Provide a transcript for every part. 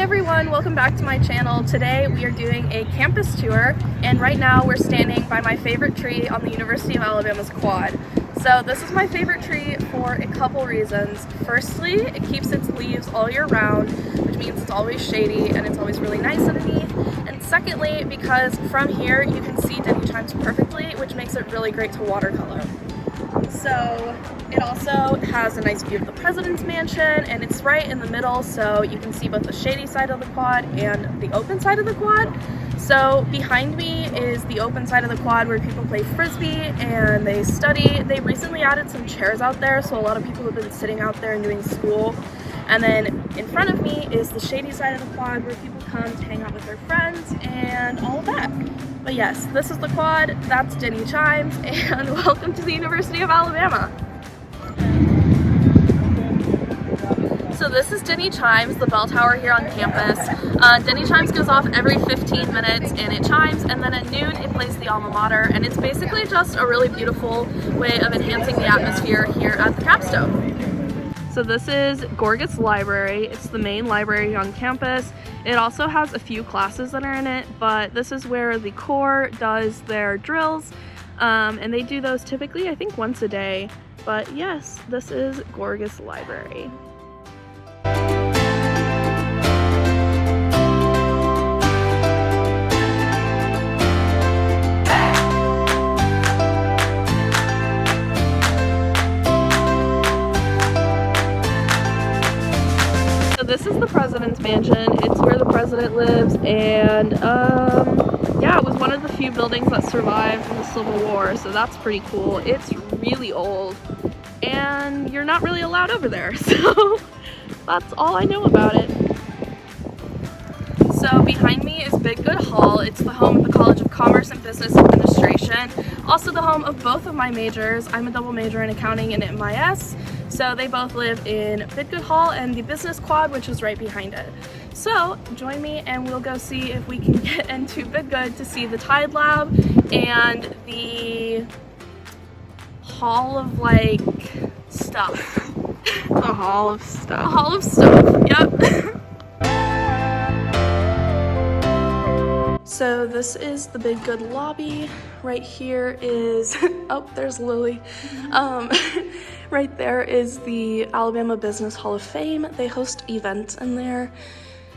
everyone, welcome back to my channel. Today we are doing a campus tour, and right now we're standing by my favorite tree on the University of Alabama's quad. So this is my favorite tree for a couple reasons. Firstly, it keeps its leaves all year round, which means it's always shady and it's always really nice underneath. And secondly, because from here you can see Denny Chimes perfectly, which makes it really great to watercolor. So it also has a nice view of the president's mansion, and it's right in the middle, so you can see both the shady side of the quad and the open side of the quad. So behind me is the open side of the quad where people play frisbee and they study. They recently added some chairs out there, so a lot of people have been sitting out there and doing school. And then in front of me is the shady side of the quad where people come to hang out with their friends and all of that. But yes, this is the quad, that's Denny Chimes, and welcome to the University of Alabama. So this is Denny Chimes, the bell tower here on campus. Denny Chimes goes off every 15 minutes and it chimes, and then at noon it plays the alma mater, and it's basically just a really beautiful way of enhancing the atmosphere here at the capstone. So this is Gorgas Library. It's the main library on campus. It also has a few classes that are in it, but this is where the Corps does their drills, and they do those typically, I think, once a day. But yes, this is Gorgas Library. This is the president's mansion. It's where the president lives, and yeah, it was one of the few buildings that survived in the Civil War, so that's pretty cool. It's really old, and you're not really allowed over there, so that's all I know about it. So behind me is Big Good Hall. It's the home of the College of Commerce and Business Administration, also the home of both of my majors. I'm a double major in accounting and MIS, so they both live in Big Good Hall and the business quad, which is right behind it. So join me and we'll go see if we can get into Big Good to see the Tide Lab and the Hall of like stuff. The Hall of Stuff. The Hall of Stuff, yep. So this is the Big Good lobby. Right here is, oh, there's Lily. Right there is the Alabama Business Hall of Fame. They host events in there.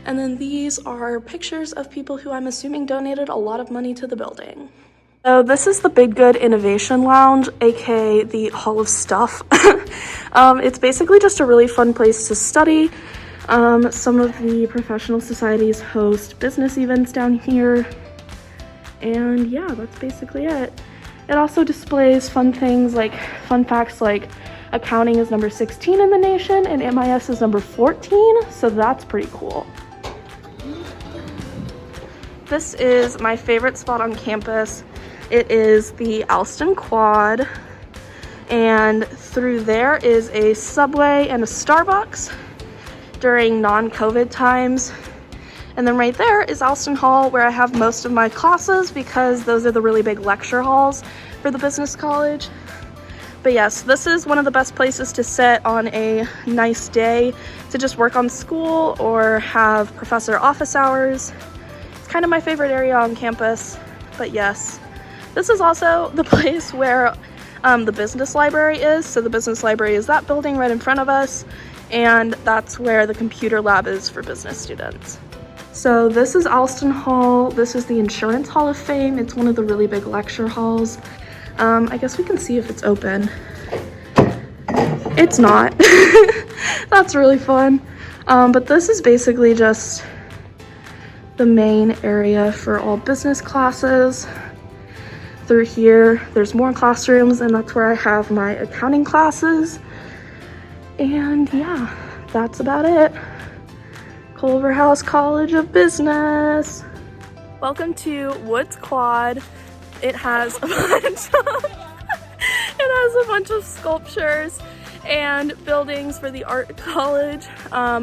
And then these are pictures of people who I'm assuming donated a lot of money to the building. So this is the Big Good Innovation Lounge, aka the Hall of Stuff. It's basically just a really fun place to study. Some of the professional societies host business events down here, and yeah, that's basically it. It also displays fun things like fun facts like accounting is number 16 in the nation and MIS is number 14, so that's pretty cool. This is my favorite spot on campus. It is the Alston Quad, and through there is a Subway and a Starbucks during non-COVID times. And then right there is Alston Hall, where I have most of my classes because those are the really big lecture halls for the business college. But yes, this is one of the best places to sit on a nice day to just work on school or have professor office hours. It's kind of my favorite area on campus. But yes, this is also the place where the business library is. So the business library is that building right in front of us, and that's where the computer lab is for business students. So this is Alston Hall. This is the Insurance Hall of Fame. It's one of the really big lecture halls. I guess we can see if it's open. It's not. That's really fun. But this is basically just the main area for all business classes. Through here, there's more classrooms, and that's where I have my accounting classes. And yeah, that's about it. Culverhouse College of Business. Welcome to Woods Quad. It has a bunch of sculptures and buildings for the art college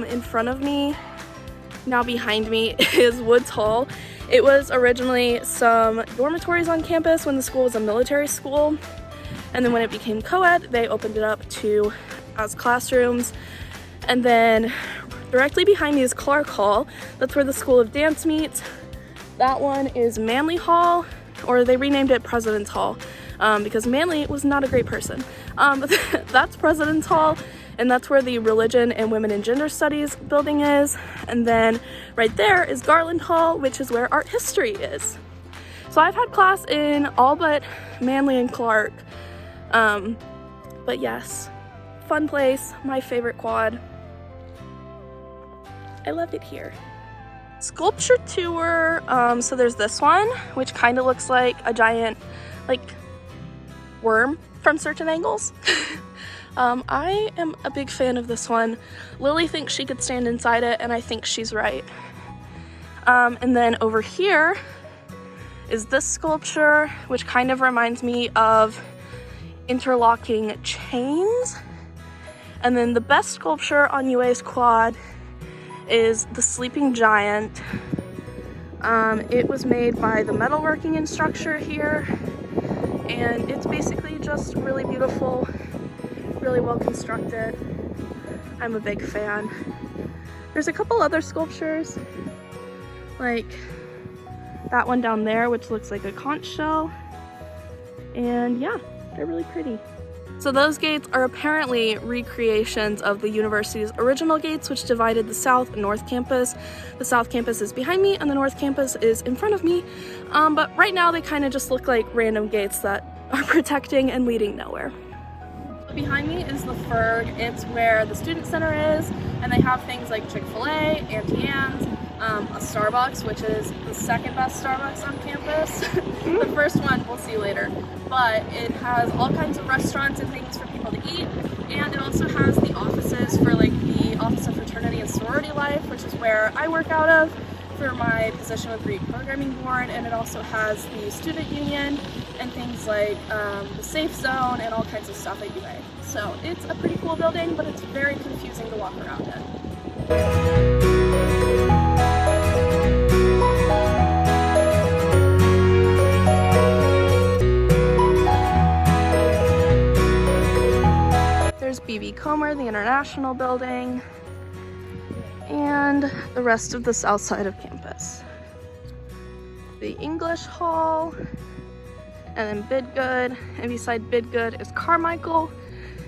in front of me. Now behind me is Woods Hall. It was originally some dormitories on campus when the school was a military school, and then when it became co-ed, they opened it up to as classrooms. And then Directly behind me is Clark Hall. That's where the School of Dance meets. That one is Manley Hall, or they renamed it President's Hall because Manley was not a great person. But that's President's Hall, and that's where the Religion and Women and Gender Studies building is. And then right there is Garland Hall, which is where art history is. So I've had class in all but Manley and Clark. But yes, fun place, my favorite quad. I love it here. Sculpture tour, so there's this one, which kind of looks like a giant, like, worm from certain angles. I am a big fan of this one. Lily thinks she could stand inside it, and I think she's right. And then over here is this sculpture, which kind of reminds me of interlocking chains. And then the best sculpture on UA's quad is the Sleeping Giant. It was made by the metalworking instructor here, and it's basically just really beautiful, really well constructed. I'm a big fan. There's a couple other sculptures, like that one down there, which looks like a conch shell, and yeah, they're really pretty. So those gates are apparently recreations of the university's original gates, which divided the South and North campus. The South campus is behind me and the North campus is in front of me. But right now they kind of just look like random gates that are protecting and leading nowhere. Behind me is the Ferg. It's where the Student Center is, and they have things like Chick-fil-A, Auntie Anne's, a Starbucks, which is the second best Starbucks on campus. The first one we'll see later. But it has all kinds of restaurants and things for people to eat, and it also has the offices for like the Office of Fraternity and Sorority Life, which is where I work out of for my position with the Reprogramming Board, and it also has the Student Union and things like the Safe Zone and all kinds of stuff at UA. So it's a pretty cool building, but it's very confusing to walk around in. B.B. Comer, the International Building, and the rest of the south side of campus. The English Hall, and then Bidgood, and beside Bidgood is Carmichael,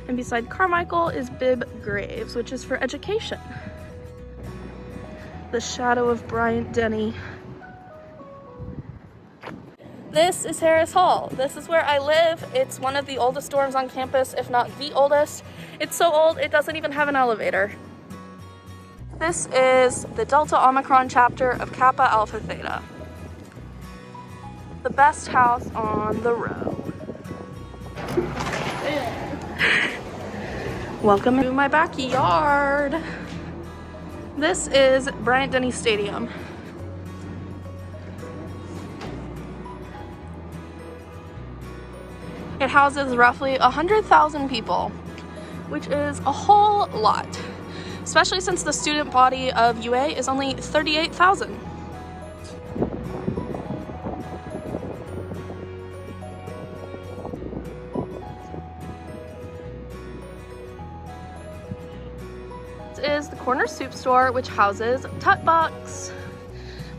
and beside Carmichael is Bibb Graves, which is for education. The shadow of Bryant Denny. This is Harris Hall. This is where I live. It's one of the oldest dorms on campus, if not the oldest. It's so old, it doesn't even have an elevator. This is the Delta Omicron chapter of Kappa Alpha Theta. The best house on the row. Welcome to my backyard. This is Bryant Denny Stadium. It houses roughly 100,000 people, which is a whole lot, especially since the student body of UA is only 38,000. This is the Corner Soup Store, which houses Tutbucks,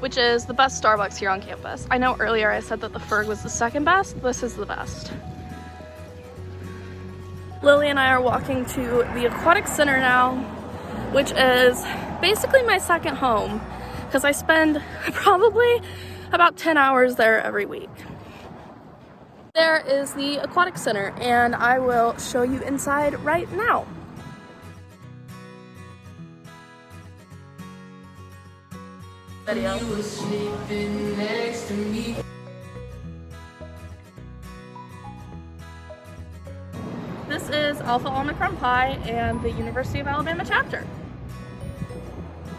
which is the best Starbucks here on campus. I know earlier I said that the Ferg was the second best. This is the best. Lily and I are walking to the Aquatic Center now, which is basically my second home because I spend probably about 10 hours there every week. There is the Aquatic Center, and I will show you inside right now. Video. You were sleeping next to me. This is Alpha Omicron Pi and the University of Alabama chapter.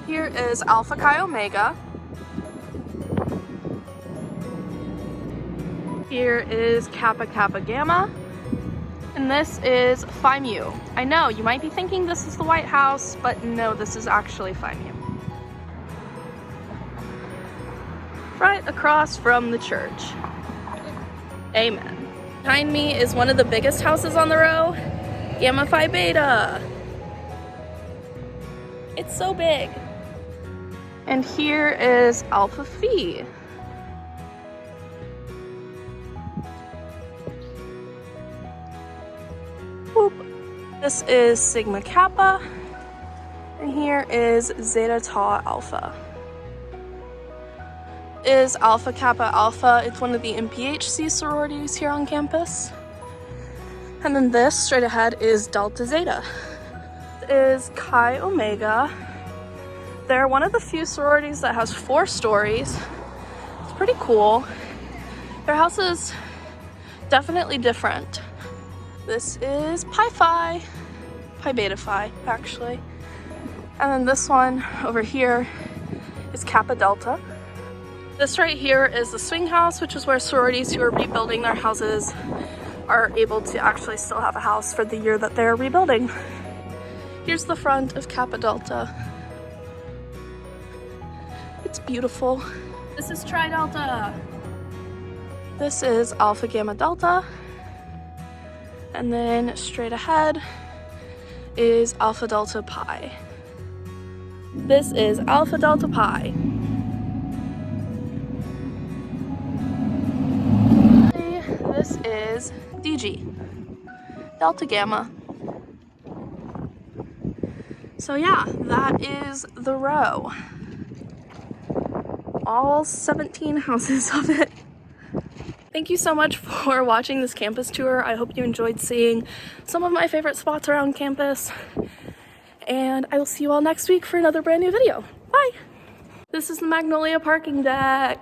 Here is Alpha Chi Omega. Here is Kappa Kappa Gamma. And this is Phi Mu. I know, you might be thinking this is the White House, but no, this is actually Phi Mu. Right across from the church. Amen. Behind me is one of the biggest houses on the row, Gamma Phi Beta. It's so big. And here is Alpha Phi. Whoop. This is Sigma Kappa. And here is Zeta Tau Alpha. Is Alpha Kappa Alpha. It's one of the MPHC sororities here on campus. And then this straight ahead is Delta Zeta. This is Chi Omega. They're one of the few sororities that has 4 stories. It's pretty cool. Their house is definitely different. This is Pi Phi. Pi Beta Phi, actually. And then this one over here is Kappa Delta. This right here is the swing house, which is where sororities who are rebuilding their houses are able to actually still have a house for the year that they're rebuilding. Here's the front of Kappa Delta. It's beautiful. This is Tri Delta. This is Alpha Gamma Delta. And then straight ahead is Alpha Delta Pi. This is Alpha Delta Pi. This is DG, Delta Gamma. So yeah, that is the row. All 17 houses of it. Thank you so much for watching this campus tour. I hope you enjoyed seeing some of my favorite spots around campus. And I will see you all next week for another brand new video. Bye! This is the Magnolia parking deck.